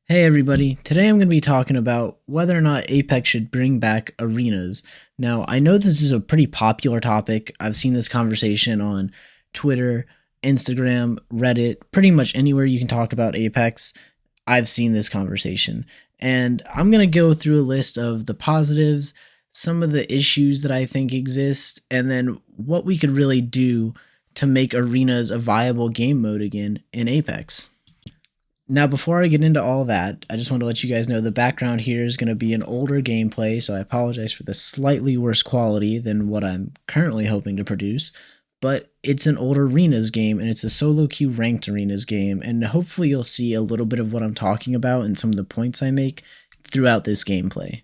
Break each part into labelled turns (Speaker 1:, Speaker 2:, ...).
Speaker 1: Hey everybody, today I'm going to be talking about whether or not Apex should bring back arenas. Now, I know this is a pretty popular topic. I've seen this conversation on Twitter, Instagram, Reddit, pretty much anywhere you can talk about Apex. I've seen this conversation. And I'm going to go through a list of the positives, some of the issues that I think exist, and then what we could really do to make arenas a viable game mode again in Apex. Now, before I get into all that, I just want to let you guys know the background here is going to be an older gameplay, so I apologize for the slightly worse quality than what I'm currently hoping to produce. But it's an old arenas game, and it's a solo queue ranked arenas game, and hopefully you'll see a little bit of what I'm talking about and some of the points I make throughout this gameplay.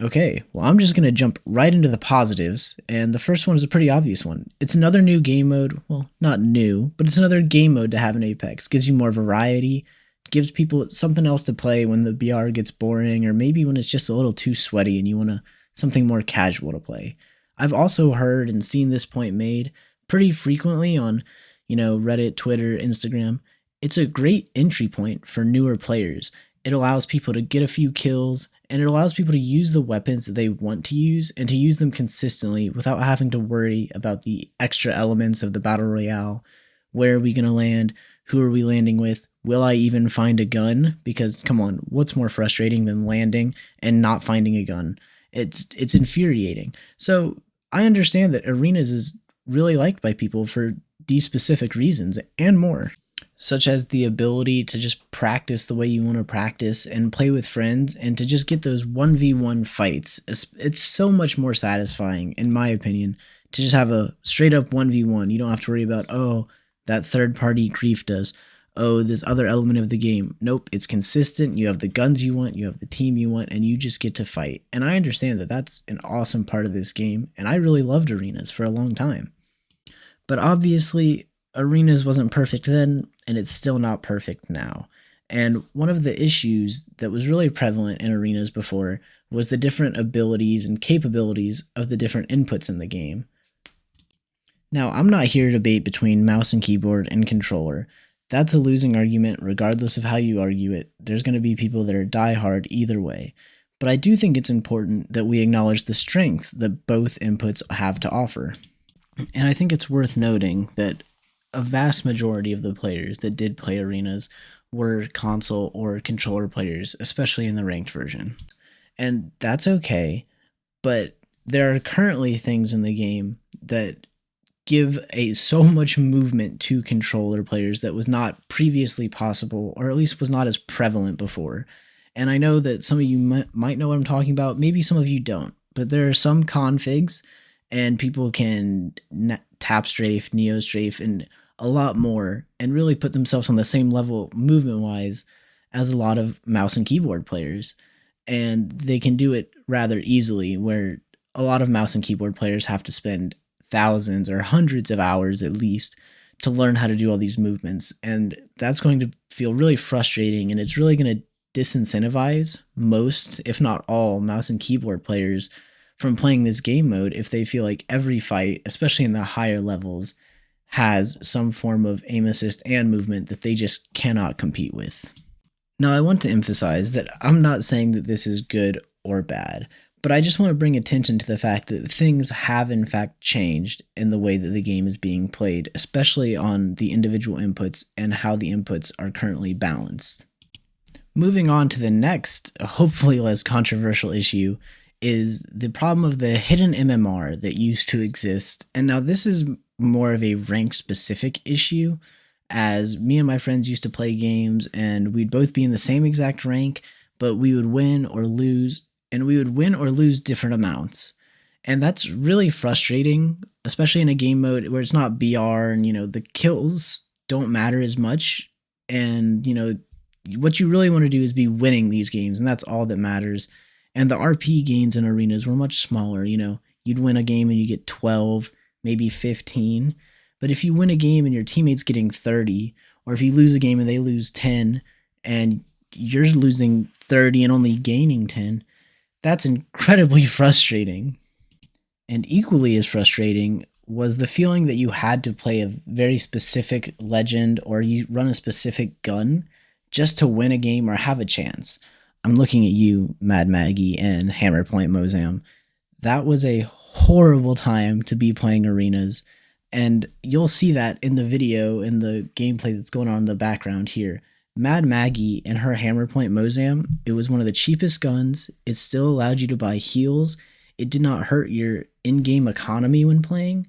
Speaker 1: Okay, well, I'm just going to jump right into the positives, and the first one is a pretty obvious one. It's another new game mode. Well, not new, but it's another game mode to have in Apex. Gives you more variety, gives people something else to play when the BR gets boring, or maybe when it's just a little too sweaty and you want something more casual to play. I've also heard and seen this point made pretty frequently on, Reddit, Twitter, Instagram. It's a great entry point for newer players. It allows people to get a few kills, and it allows people to use the weapons that they want to use and to use them consistently without having to worry about the extra elements of the battle royale. Where are we going to land? Who are we landing with? Will I even find a gun? Because come on, what's more frustrating than landing and not finding a gun? It's infuriating. So I understand that arenas is really liked by people for these specific reasons and more, such as the ability to just practice the way you want to practice and play with friends and to just get those 1v1 fights. It's so much more satisfying, in my opinion, to just have a straight up 1v1. You don't have to worry about, oh, that third party grief does. Oh, this other element of the game. Nope, it's consistent. You have the guns you want, you have the team you want, and you just get to fight. And I understand that that's an awesome part of this game, and I really loved arenas for a long time. But obviously, arenas wasn't perfect then, and it's still not perfect now. And one of the issues that was really prevalent in arenas before was the different abilities and capabilities of the different inputs in the game. Now, I'm not here to debate between mouse and keyboard and controller. That's a losing argument regardless of how you argue it. There's going to be people that are diehard either way. But I do think it's important that we acknowledge the strength that both inputs have to offer. And I think it's worth noting that a vast majority of the players that did play arenas were console or controller players, especially in the ranked version. And that's okay, but there are currently things in the game that give so much movement to controller players that was not previously possible, or at least was not as prevalent before. And I know that some of you might know what I'm talking about, maybe some of you don't, but there are some configs and people can tap strafe, neo strafe, and a lot more, and really put themselves on the same level movement wise as a lot of mouse and keyboard players. And they can do it rather easily, where a lot of mouse and keyboard players have to spend thousands or hundreds of hours at least to learn how to do all these movements. And that's going to feel really frustrating, and it's really going to disincentivize most, if not all, mouse and keyboard players from playing this game mode if they feel like every fight, especially in the higher levels, has some form of aim assist and movement that they just cannot compete with. Now, I want to emphasize that I'm not saying that this is good or bad, but I just want to bring attention to the fact that things have in fact changed in the way that the game is being played, especially on the individual inputs and how the inputs are currently balanced. Moving on to the next, hopefully less controversial issue, is the problem of the hidden MMR that used to exist. And now this is more of a rank specific issue, as me and my friends used to play games and we'd both be in the same exact rank, but we would win or lose, and we would win or lose different amounts. And that's really frustrating, especially in a game mode where it's not BR and, the kills don't matter as much. And, what you really want to do is be winning these games, and that's all that matters. And the RP gains in arenas were much smaller. You'd win a game and you get 12, maybe 15. But if you win a game and your teammate's getting 30, or if you lose a game and they lose 10, and you're losing 30 and only gaining 10, that's incredibly frustrating. And equally as frustrating was the feeling that you had to play a very specific legend or you run a specific gun just to win a game or have a chance. I'm looking at you, Mad Maggie and Hammerpoint Mozam. That was a horrible time to be playing arenas. And you'll see that in the video, in the gameplay that's going on in the background here. Mad Maggie and her Hammerpoint Mozam, it was one of the cheapest guns. It still allowed you to buy heals. It did not hurt your in game economy when playing,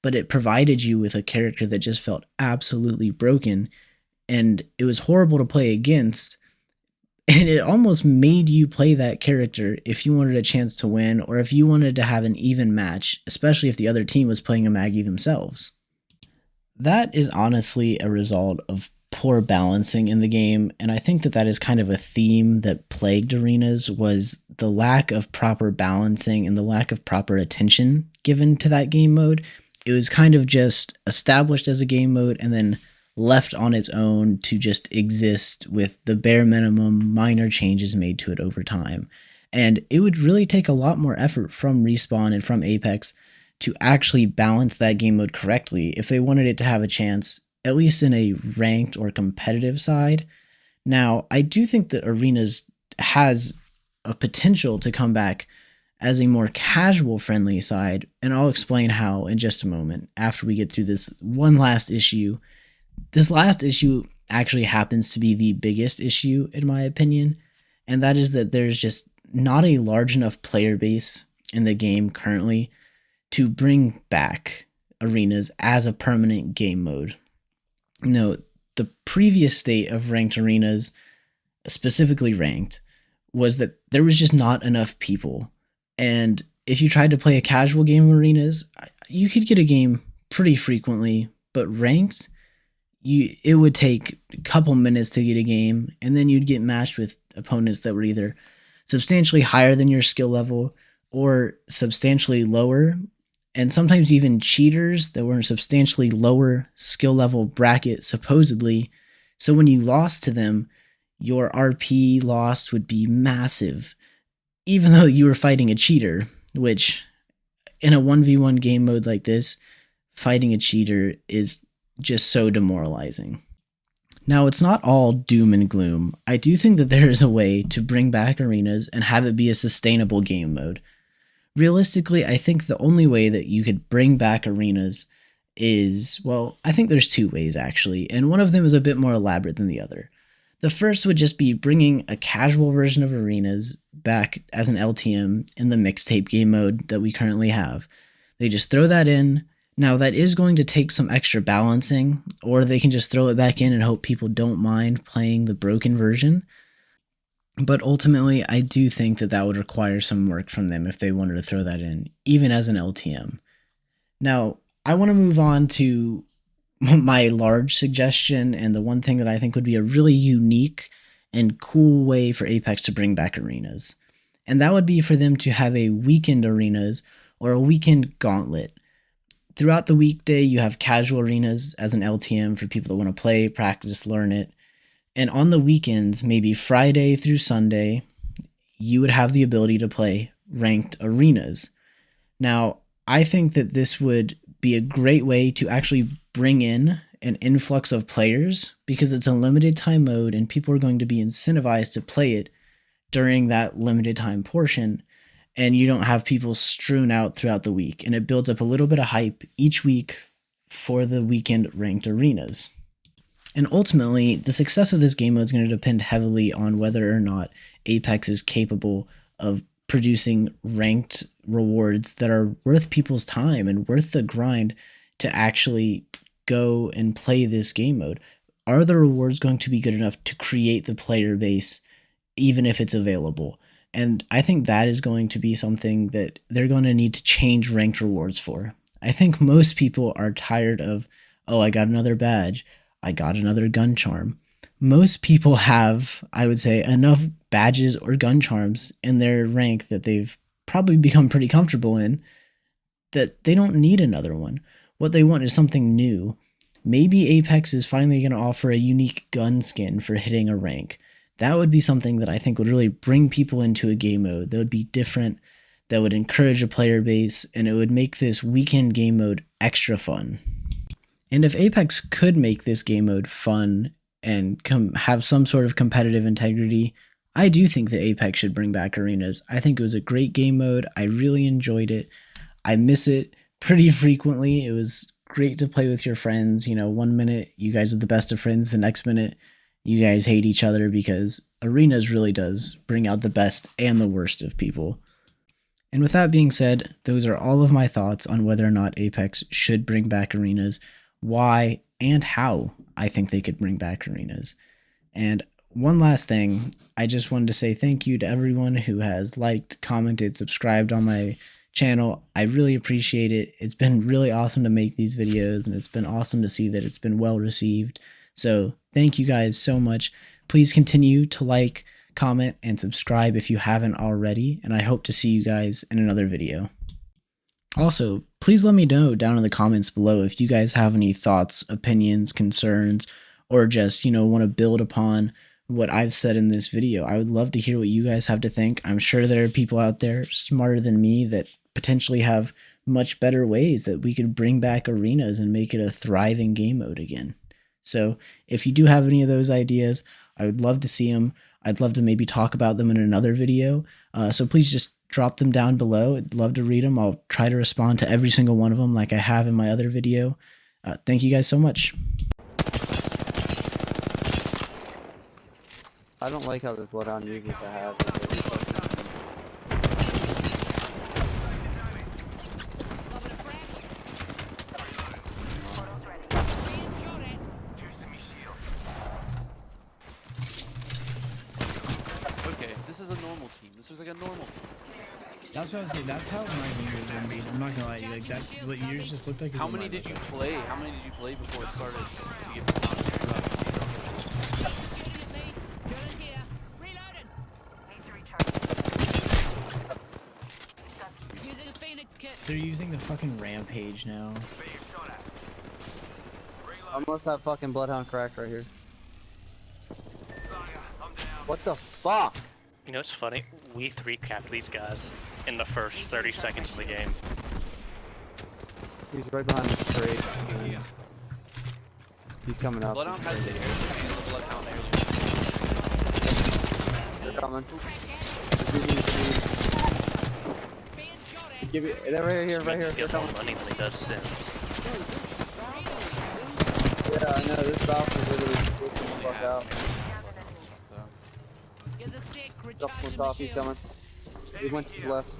Speaker 1: but it provided you with a character that just felt absolutely broken. And it was horrible to play against, and it almost made you play that character if you wanted a chance to win or if you wanted to have an even match, especially if the other team was playing a Maggie themselves. That is honestly a result of poor balancing in the game, and I think that that is kind of a theme that plagued arenas was the lack of proper balancing and the lack of proper attention given to that game mode. It was kind of just established as a game mode and then left on its own to just exist with the bare minimum minor changes made to it over time. And it would really take a lot more effort from Respawn and from Apex to actually balance that game mode correctly if they wanted it to have a chance, at least in a ranked or competitive side. Now, I do think that Arenas has a potential to come back as a more casual friendly side, and I'll explain how in just a moment after we get through this one last issue. This last issue actually happens to be the biggest issue, in my opinion, and that is that there's just not a large enough player base in the game currently to bring back arenas as a permanent game mode. The previous state of ranked arenas, specifically ranked, was that there was just not enough people. And if you tried to play a casual game of arenas, you could get a game pretty frequently, but ranked, it would take a couple minutes to get a game, and then you'd get matched with opponents that were either substantially higher than your skill level or substantially lower, and sometimes even cheaters that were in a substantially lower skill level bracket, supposedly. So when you lost to them, your RP loss would be massive, even though you were fighting a cheater, which in a 1v1 game mode like this, fighting a cheater is just so demoralizing. Now, it's not all doom and gloom. I do think that there is a way to bring back arenas and have it be a sustainable game mode. Realistically, I think the only way that you could bring back arenas is, well, I think there's two ways actually, and one of them is a bit more elaborate than the other. The first would just be bringing a casual version of arenas back as an LTM in the mixtape game mode that we currently have. They just throw that in. Now, that is going to take some extra balancing, or they can just throw it back in and hope people don't mind playing the broken version. But ultimately, I do think that that would require some work from them if they wanted to throw that in, even as an LTM. Now, I want to move on to my large suggestion, and the one thing that I think would be a really unique and cool way for Apex to bring back arenas. And that would be for them to have a weekend arenas or a weekend gauntlet. Throughout the weekday, you have casual arenas as an LTM for people that want to play, practice, learn it. And on the weekends, maybe Friday through Sunday, you would have the ability to play ranked arenas. Now, I think that this would be a great way to actually bring in an influx of players because it's a limited time mode and people are going to be incentivized to play it during that limited time portion. And you don't have people strewn out throughout the week, and it builds up a little bit of hype each week for the weekend ranked arenas. And ultimately, the success of this game mode is going to depend heavily on whether or not Apex is capable of producing ranked rewards that are worth people's time and worth the grind to actually go and play this game mode. Are the rewards going to be good enough to create the player base, even if it's available? And I think that is going to be something that they're going to need to change ranked rewards for. I think most people are tired of, oh, I got another badge. I got another gun charm. Most people have, I would say, enough badges or gun charms in their rank that they've probably become pretty comfortable in that they don't need another one. What they want is something new. Maybe Apex is finally going to offer a unique gun skin for hitting a rank. That would be something that I think would really bring people into a game mode that would be different, that would encourage a player base, and it would make this weekend game mode extra fun. And if Apex could make this game mode fun and have some sort of competitive integrity, I do think that Apex should bring back arenas. I think it was a great game mode. I really enjoyed it. I miss it pretty frequently. It was great to play with your friends. You know, one minute you guys are the best of friends, the next minute you guys hate each other, because arenas really does bring out the best and the worst of people. And with that being said, those are all of my thoughts on whether or not Apex should bring back arenas, why and how I think they could bring back arenas. And one last thing, I just wanted to say thank you to everyone who has liked, commented, subscribed on my channel. I really appreciate it. It's been really awesome to make these videos, and it's been awesome to see that it's been well received. So thank you guys so much. Please continue to like, comment, and subscribe if you haven't already, and I hope to see you guys in another video. Also, please let me know down in the comments below if you guys have any thoughts, opinions, concerns, or just, want to build upon what I've said in this video. I would love to hear what you guys have to think. I'm sure there are people out there smarter than me that potentially have much better ways that we could bring back arenas and make it a thriving game mode again. So if you do have any of those ideas, I would love to see them. I'd love to maybe talk about them in another video. So please just drop them down below. I'd love to read them. I'll try to respond to every single one of them like I have in my other video. Thank you guys so much.
Speaker 2: I don't like how this Bloodhound uses the have.
Speaker 3: Okay, this is a normal team. This was like a normal team.
Speaker 1: That's what I was saying. That's how my game was gonna be. I'm not gonna lie to you. Like that's what yours just looked like.
Speaker 3: How many did you play? How many did you play before it started to get
Speaker 1: They're using the fucking Rampage now.
Speaker 2: I must have fucking Bloodhound cracked right here. What the fuck?
Speaker 4: You know what's funny? We 3-capped these guys in the first 30 seconds of the game.
Speaker 2: He's right behind this tree. He's coming up.
Speaker 3: Bloodhound has the air. Bloodhound air.
Speaker 2: They're coming. Give it. They're right here, right here.
Speaker 4: He gets more money than he does sins.
Speaker 2: Yeah, I know. This Falcon is literally switching the fuck out. Drop one top. He's coming. He went to the left.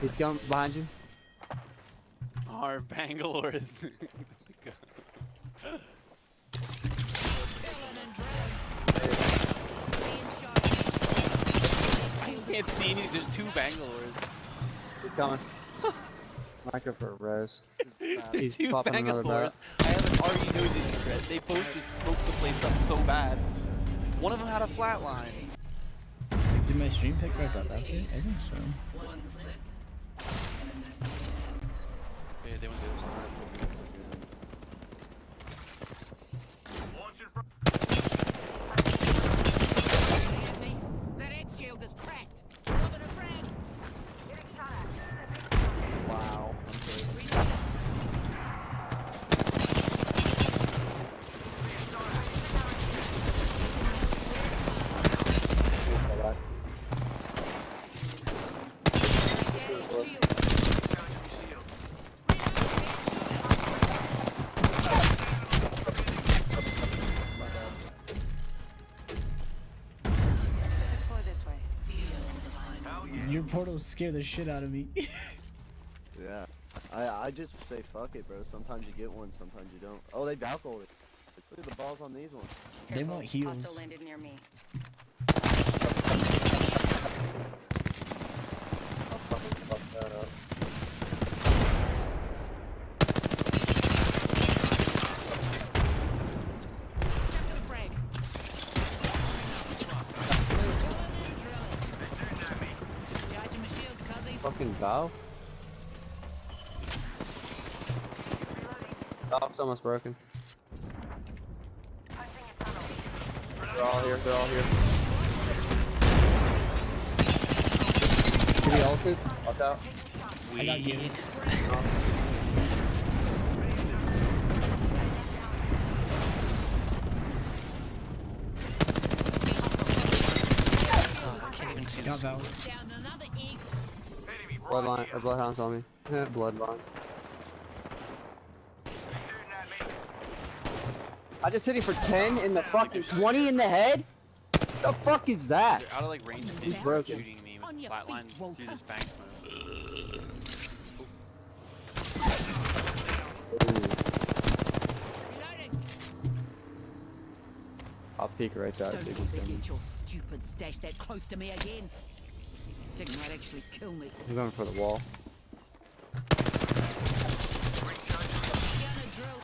Speaker 2: He's coming behind you.
Speaker 3: Our Bangalore is. I can't see any. There's two Bangalores.
Speaker 2: He's coming. Micro for res.
Speaker 3: There's two
Speaker 2: popping another
Speaker 3: Bangalores. I have an RE no digit red. They both just smoked the place up so bad. One of them had a flat line.
Speaker 1: Did my stream pick back up after? I think so.
Speaker 3: Okay, they went the other side.
Speaker 5: That edge shield is cracked. Loving a friend.
Speaker 2: Wow.
Speaker 5: Let's explore this way.
Speaker 1: Your portals scare the shit out of me.
Speaker 6: Yeah, I just say fuck it, bro. Sometimes you get one, sometimes you don't. Oh, they balcony. Look at the balls on these ones.
Speaker 1: They want heals.
Speaker 5: Hostile landed near me. Check to the frag. Charging my shields, cuzzy.
Speaker 2: Fucking Valve? Valve's almost broken. They're all here, they're all here. Give me ulted. Watch out.
Speaker 1: I got you. Got Val.
Speaker 5: Down another egg.
Speaker 2: Bloodline, or Bloodhound's on me. Bloodline. I just hit him for 10 in the fucking 20 in the head? The fuck is that?
Speaker 3: They're out of like range of
Speaker 2: He's
Speaker 3: vision
Speaker 2: broken.
Speaker 3: shooting me with
Speaker 5: On your
Speaker 3: flatline
Speaker 5: feet, Walter.
Speaker 3: through this bank smoke.
Speaker 5: Reloading.
Speaker 2: I'll peek right side.
Speaker 5: Don't
Speaker 2: So you
Speaker 5: let
Speaker 2: can
Speaker 5: me
Speaker 2: stand.
Speaker 5: get your stupid stash that close to me again. Stick might actually kill me.
Speaker 2: I'm going for the wall.
Speaker 5: Gonna drill.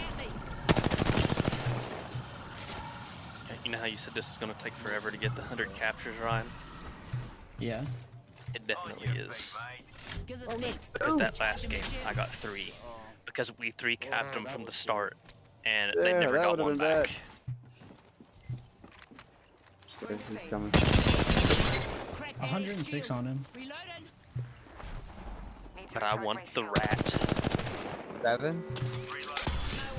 Speaker 5: At me.
Speaker 4: You know how you said this is gonna take forever to get the 100 captures, Ryan?
Speaker 1: Yeah.
Speaker 4: It definitely is.
Speaker 5: Gives a sec.
Speaker 4: Because that last game, I got 3. Because we 3 capped them from the start, and they
Speaker 2: Yeah,
Speaker 4: never
Speaker 2: that
Speaker 4: got
Speaker 2: would've
Speaker 4: one
Speaker 2: been bad.
Speaker 4: back.
Speaker 2: He's coming.
Speaker 5: Crack that
Speaker 1: 106
Speaker 5: shield.
Speaker 1: on him.
Speaker 5: Reloading.
Speaker 4: But I want the rat
Speaker 2: 7?
Speaker 5: No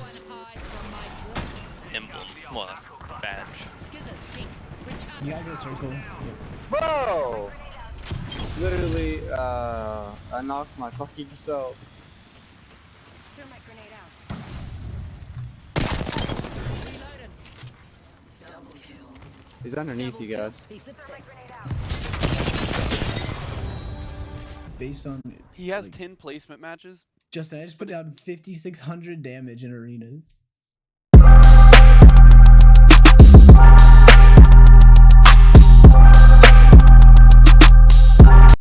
Speaker 5: one hide from my drill.
Speaker 4: emblem. What? Badge.
Speaker 5: Gives a sec. Recharge.
Speaker 1: You gotta go circle.
Speaker 2: Bro! Literally, I knocked my fucking self.
Speaker 5: Throw my grenade out. Reloading. Double kill.
Speaker 2: He's underneath
Speaker 5: Double
Speaker 2: you
Speaker 5: kill.
Speaker 2: guys.
Speaker 5: Piece of piss.
Speaker 1: Based on
Speaker 3: He has
Speaker 1: like,
Speaker 3: 10 placement matches.
Speaker 1: just I just put down 5,600 damage in arenas.